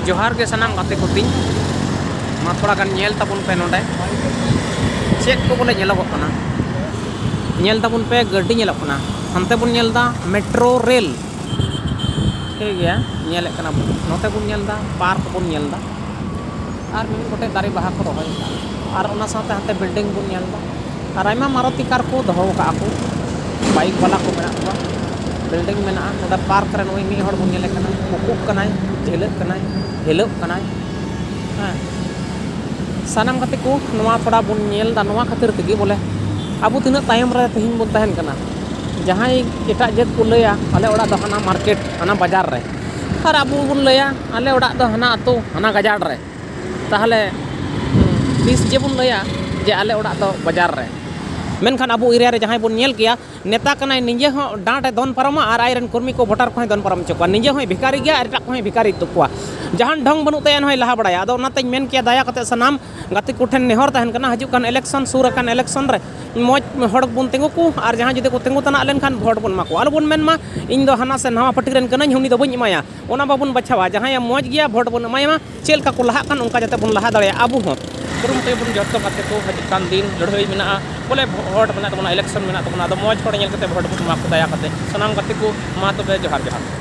जोहार के सनाम गाते को तीन मा थोड़ा गान नेल ताबुन पे नोडे चेक को बोले नेलोगो कना नेल ताबुन पे गड्डी नेलोग कना हंते बुन नेलदा मेट्रो रेल ठीक गया नेले कना नोते बुन नेलदा पार्क बुन नेलदा और मिमी गोटे दारे बाहा को रोहय और ओना साथे हंते बिल्डिंग बुन नेलदा और आयमा मारुति कार को दोहो का को बाइक वाला को मेना को बिल्डिंग मेना नोडा पार्क रे नोई मी हड़ बुन नेले कना कुकुक कनाय झेलक कनाय हाँ सानाम कते को नवा थोड़ा बुन नेलदा नवा खातिर तगी बोले अब तीना तायम रे तहिन बुन तहन कना जहाँ एटा जेत को लया आले ओड़ा दो हना मार्केट हना बाजार रे और अब बुन लया आले ओड़ा दो हना अतो हना गजार रे ताहले तीस जे बुन लया जे आले ओड़ा दो बाजार रे मेनखान अब एरिया रे जहाँ बुन नेल किया नेता कनाय निजे हो डांटे दोन पारमा और आयरन कर्मी को भोटार को दोन पारम चुका निजे हो भिखारी गया और एटा को भिखारी तुकुआ जहाँ ढंग बनू तयन हो लहा बड़ाया अदो नाते मेन किया दया कते सनाम गाते कोठेन नेहर तहन कना हजू कान इलेक्शन सुर कान इलेक्शन रे मौज हड़ बुन तेंगु को और जहाँ जुदे को तेंगु तना लेन खान भोट बुन माको आलो बुन मेन मा इन दो हना से नवा पार्टी रेन कना हुनी दो बनी माया ओना बाबुन बचावा जहाँ या मौज गया भोट बुन माया चेल का को लहा कान उनका जाते बुन लहा दड़े आबू हो कुरुम ते बुन जत्तो काते को हजू कान दिन लड़हई मेना बोले भोट मेना तो इलेक्शन मेना तो मौज हड़ नेल कते भोट बुन माको दया कते सनाम कते को मा तो जोहार जोहार।